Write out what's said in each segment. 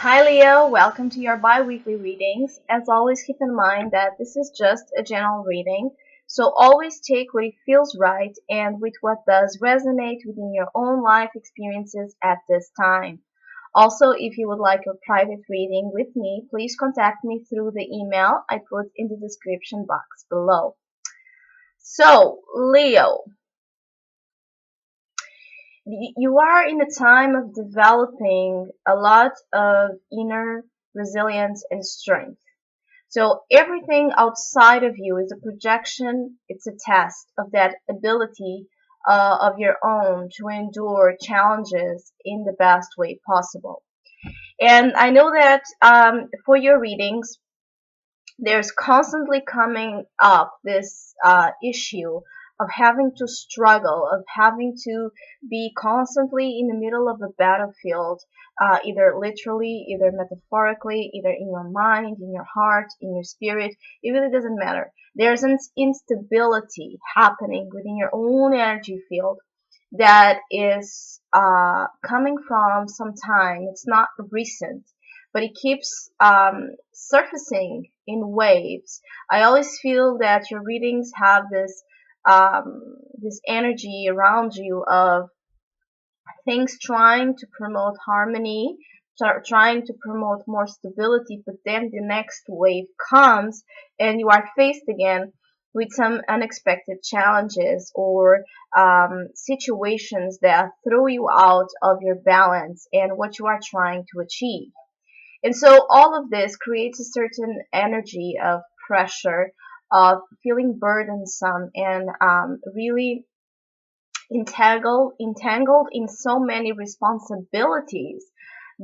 Hi Leo, welcome to your bi-weekly readings. As always, keep in mind that this is just a general reading, so always take what it feels right and with what does resonate within your own life experiences at this time. Also, if you would like a private reading with me, please contact me through the email I put in the description box below. So, Leo, you are in a time of developing a lot of inner resilience and strength. So everything outside of you is a projection, it's a test of that ability of your own to endure challenges in the best way possible. And I know that for your readings, there's constantly coming up this issue of having to struggle, of having to be constantly in the middle of a battlefield, either literally, either metaphorically, either in your mind, in your heart, in your spirit. It really doesn't matter. There's an instability happening within your own energy field that is coming from some time. It's not recent, but it keeps surfacing in waves. I always feel that your readings have this energy around you of things trying to promote harmony, trying to promote more stability, but then the next wave comes and you are faced again with some unexpected challenges or situations that throw you out of your balance and what you are trying to achieve. And so all of this creates a certain energy of pressure, of feeling burdensome and really entangled in so many responsibilities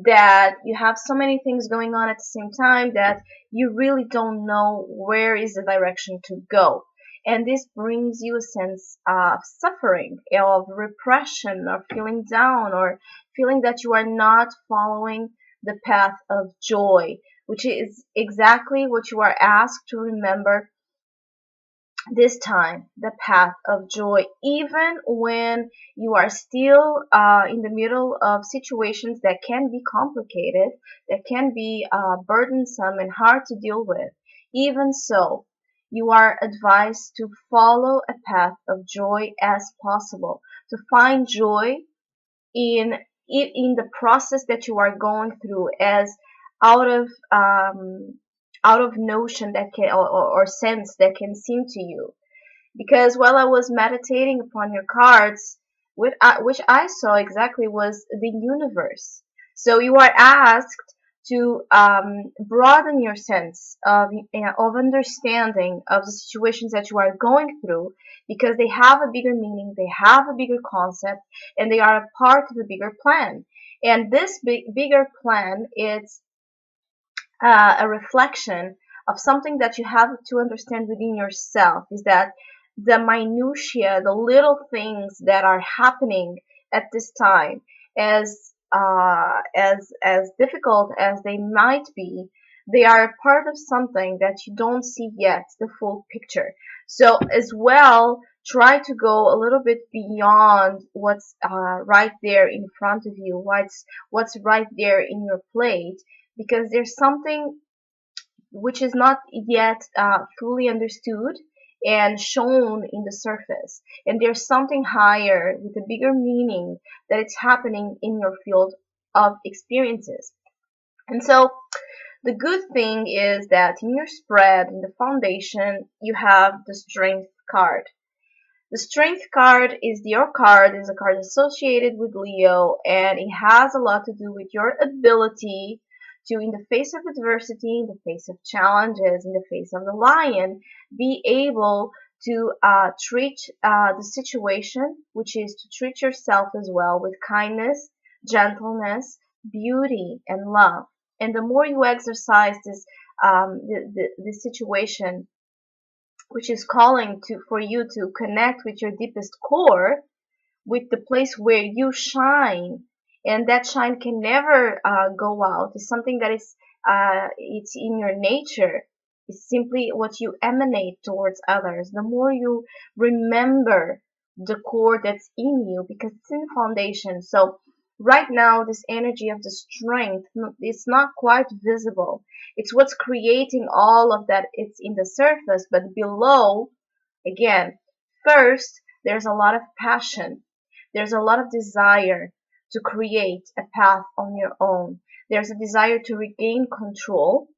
that you have so many things going on at the same time that you really don't know where is the direction to go. And this brings you a sense of suffering, of repression, or feeling down, or feeling that you are not following the path of joy, which is exactly what you are asked to remember this time, the path of joy, even when you are still in the middle of situations that can be complicated, that can be burdensome and hard to deal with. Even so, you are advised to follow a path of joy as possible, to find joy in in the process that you are going through, as out of out of notion that can or sense that can seem to you. Because while I was meditating upon your cards, which I saw exactly was the universe. So you are asked to broaden your sense of understanding of the situations that you are going through, because they have a bigger meaning, they have a bigger concept, and they are a part of a bigger plan. And this bigger plan is a reflection of something that you have to understand within yourself, is that the minutia, the little things that are happening at this time, as difficult as they might be, they are a part of something that you don't see yet, the full picture. So as well, try to go a little bit beyond what's right there in front of you, what's right there in your plate, because there's something which is not yet fully understood and shown in the surface. And there's something higher with a bigger meaning that it's happening in your field of experiences. And so the good thing is that in your spread, in the foundation, you have the strength card. The strength card is your card, is a card associated with Leo, and it has a lot to do with your ability to, in the face of adversity, in the face of challenges, in the face of the lion, be able to treat the situation, which is to treat yourself as well, with kindness, gentleness, beauty, and love. And the more you exercise this situation, which is calling to for you to connect with your deepest core, with the place where you shine, and that shine can never go out. It's something that is it's in your nature. It's simply what you emanate towards others. The more you remember the core that's in you, because it's in the foundation. So Right now, this energy of the strength, it's not quite visible. It's what's creating all of that. It's in the surface, but below, again, first, there's a lot of passion. There's a lot of desire to create a path on your own. There's a desire to regain control.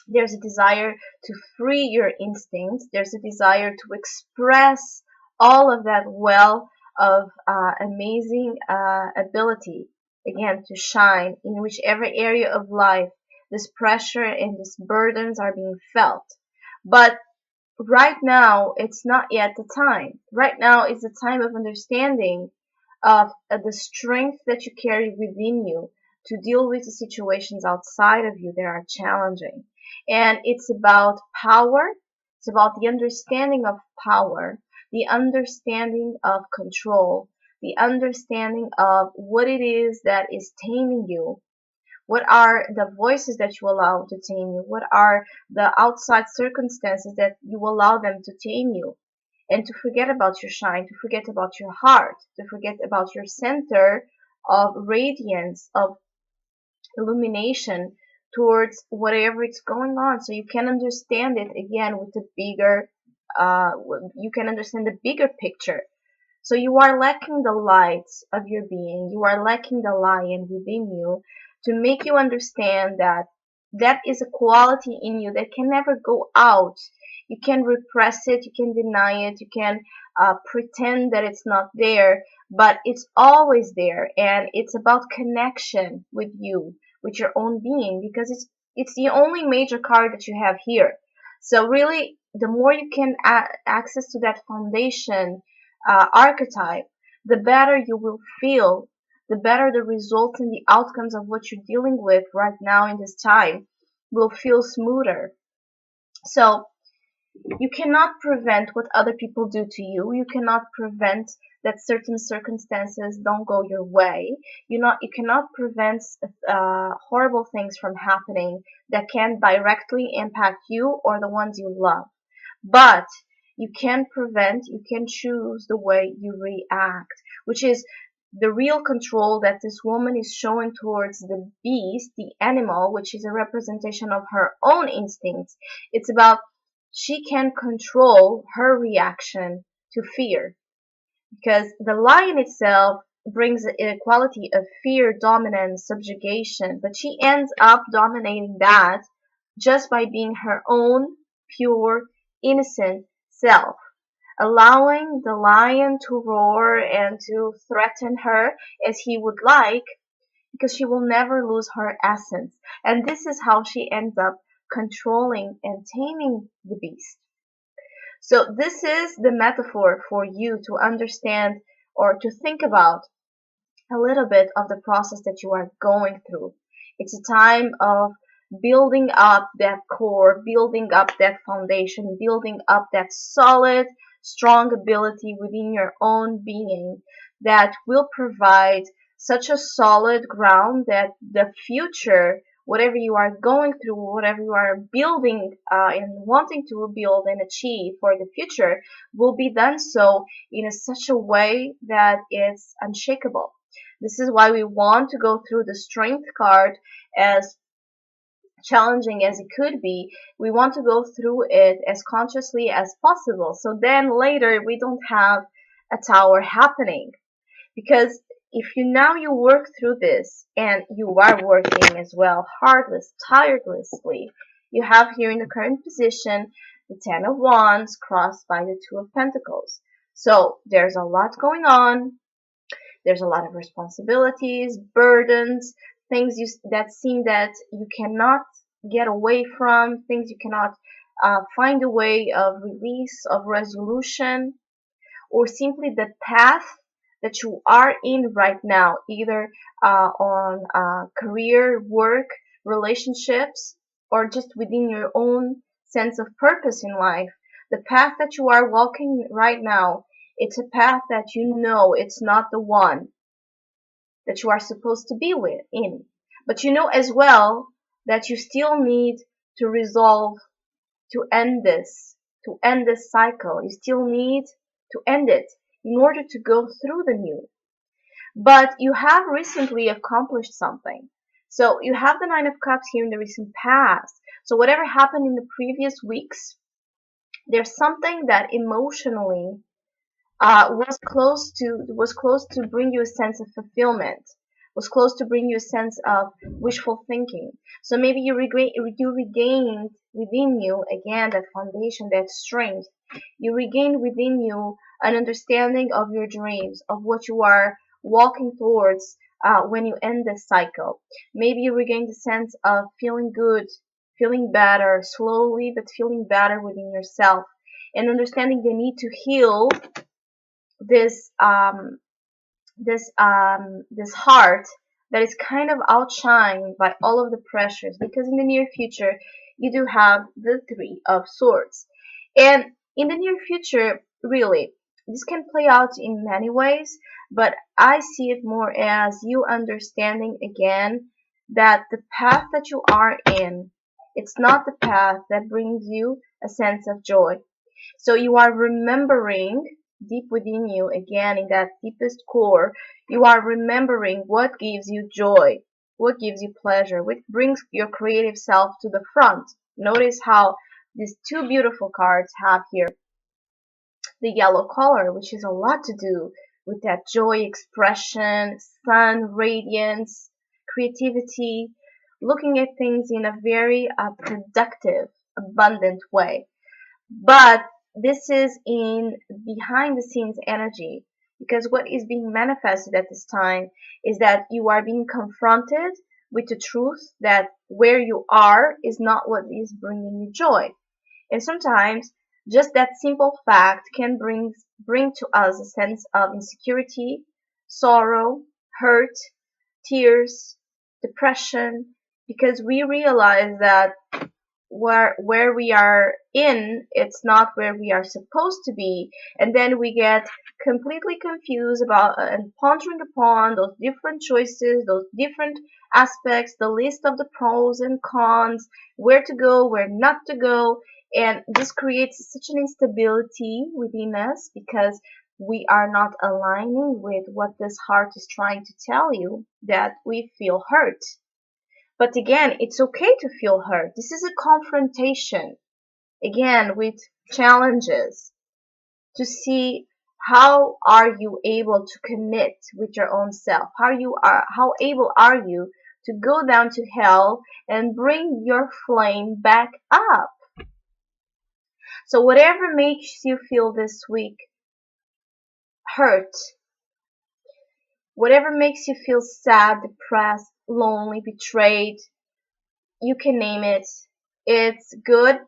There's a desire to free your instincts. There's a desire to express all of that well of amazing ability, again, to shine in whichever area of life this pressure and these burdens are being felt. But right now, it's not yet the time. Right now is the time of understanding of the strength that you carry within you to deal with the situations outside of you that are challenging. And it's about power. It's about the understanding of power, the understanding of control, the understanding of what it is that is taming you. What are the voices that you allow to tame you? What are the outside circumstances that you allow them to tame you? And to forget about your shine, to forget about your heart, to forget about your center of radiance, of illumination towards whatever it's going on, so you can understand it again with the bigger, uh, you can understand the bigger picture. So you are lacking the light of your being. You are lacking the lion within you to make you understand that that is a quality in you that can never go out. You can repress it, you can deny it, you can pretend that it's not there, but it's always there. And it's about connection with you, with your own being, because it's the only major card that you have here. So really, the more you can access to that foundation archetype, the better you will feel, the better the results and the outcomes of what you're dealing with right now in this time will feel smoother. So you cannot prevent what other people do to you. You cannot prevent that certain circumstances don't go your way. You cannot prevent horrible things from happening that can directly impact you or the ones you love. But you can prevent, you can choose the way you react, which is the real control that this woman is showing towards the beast, the animal, which is a representation of her own instincts. It's about she can control her reaction to fear, because the lion itself brings a quality of fear, dominance, subjugation, but she ends up dominating that just by being her own pure, innocent self, allowing the lion to roar and to threaten her as he would like, because she will never lose her essence. And this is how she ends up controlling and taming the beast. So this is the metaphor for you to understand or to think about a little bit of the process that you are going through. It's a time of building up that core, building up that foundation, building up that solid, strong ability within your own being that will provide such a solid ground that the future, whatever you are going through, whatever you are building and wanting to build and achieve for the future, will be done so in such a way that it's unshakable. This is why we want to go through the strength card, as challenging as it could be. We want to go through it as consciously as possible. So then later we don't have a tower happening. Because if you work through this, and you are working as well, tirelessly, you have here in the current position the Ten of Wands crossed by the Two of Pentacles. So there's a lot going on. There's a lot of responsibilities, burdens, things that seem that you cannot get away from, things you cannot find a way of release, of resolution, or simply the path that you are in right now, either on career, work, relationships, or just within your own sense of purpose in life. The path that you are walking right now, it's a path that you know it's not the one that you are supposed to be in. But you know as well that you still need to resolve to end this cycle. You still need to end it in order to go through the new. but you have recently accomplished something. So you have the Nine of Cups here in the recent past. So whatever happened in the previous weeks, there's something that emotionally was close to bring you a sense of fulfillment, was close to bring you a sense of wishful thinking. So maybe you regained within you again that foundation, that strength. You regained within you an understanding of your dreams, of what you are walking towards when you end this cycle. Maybe you regained the sense of feeling good, feeling better, slowly but feeling better within yourself, and understanding the need to heal this this heart that is kind of outshined by all of the pressures, because in the near future you do have the Three of Swords. And in the near future, really, this can play out in many ways, but I see it more as you understanding again that the path that you are in, it's not the path that brings you a sense of joy. So you are remembering deep within you, again, in that deepest core, you are remembering what gives you joy, what gives you pleasure, what brings your creative self to the front. Notice how these two beautiful cards have here the yellow color, which is a lot to do with that joy expression, sun, radiance, creativity, looking at things in a very productive, abundant way. But this is in behind the scenes energy, because what is being manifested at this time is that you are being confronted with the truth that where you are is not what is bringing you joy. And sometimes just that simple fact can bring to us a sense of insecurity, sorrow, hurt, tears, depression, because we realize that where we are in, it's not where we are supposed to be, and then we get completely confused about and pondering upon those different choices, those different aspects, the list of the pros and cons, where to go, where not to go, and this creates such an instability within us because we are not aligning with what this heart is trying to tell you, that we feel hurt. But again, it's okay to feel hurt. This is a confrontation, again, with challenges to see how are you able to commit with your own self? How able are you to go down to hell and bring your flame back up? So whatever makes you feel this week hurt, whatever makes you feel sad, depressed, lonely, betrayed, you can name it. It's good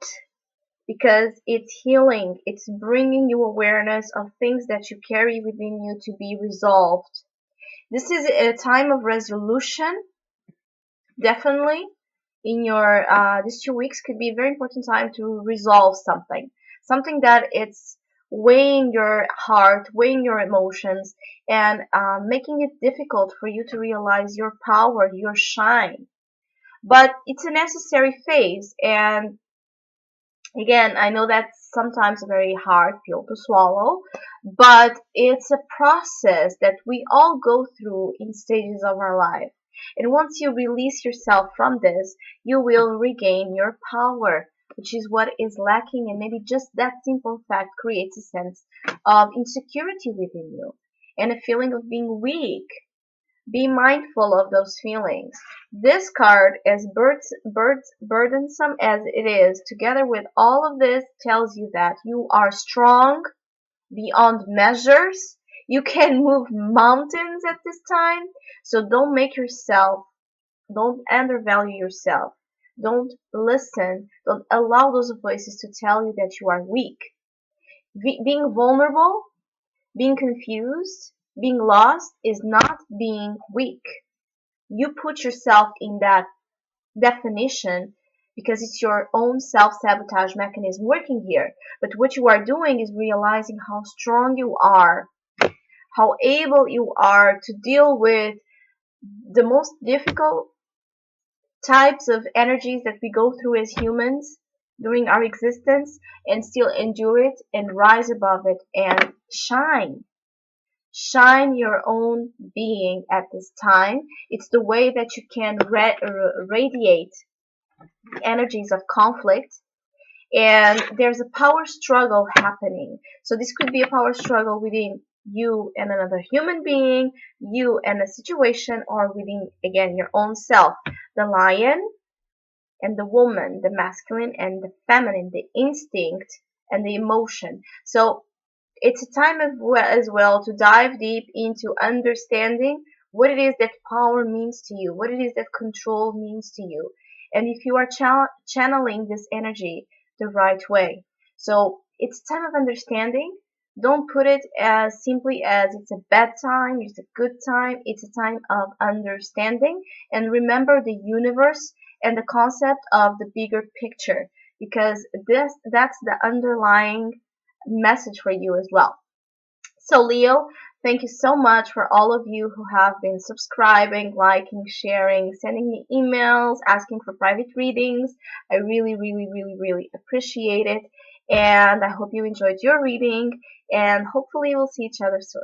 because it's healing. It's bringing you awareness of things that you carry within you to be resolved. This is a time of resolution, definitely. In your these 2 weeks could be a very important time to resolve something that it's weighing your heart, weighing your emotions, and making it difficult for you to realize your power, your shine. But it's a necessary phase, and again, I know that's sometimes a very hard pill to swallow, but it's a process that we all go through in stages of our life. And once you release yourself from this, you will regain your power, which is what is lacking. And maybe just that simple fact creates a sense of insecurity within you and a feeling of being weak. Be mindful of those feelings. This card, as burdensome as it is, together with all of this, tells you that you are strong beyond measures. You can move mountains at this time. So don't undervalue yourself. Don't listen. Don't allow those voices to tell you that you are weak. Being vulnerable, being confused, being lost is not being weak. You put yourself in that definition because it's your own self-sabotage mechanism working here. But what you are doing is realizing how strong you are, how able you are to deal with the most difficult types of energies that we go through as humans during our existence and still endure it and rise above it and shine. Shine your own being at this time. It's the way that you can radiate energies of conflict, and there's a power struggle happening. So this could be a power struggle within you and another human being, you and a situation, or within, again, your own self. The lion and the woman, the masculine and the feminine, the instinct and the emotion. So it's a time as well to dive deep into understanding what it is that power means to you, what it is that control means to you, and if you are channeling this energy the right way. So it's a time of understanding. Don't put it as simply as it's a bad time, it's a good time. It's a time of understanding. And remember the universe and the concept of the bigger picture, because that's the underlying message for you as well. So Leo, thank you so much for all of you who have been subscribing, liking, sharing, sending me emails, asking for private readings. I really, really, really, really appreciate it. And I hope you enjoyed your reading, and hopefully we'll see each other soon.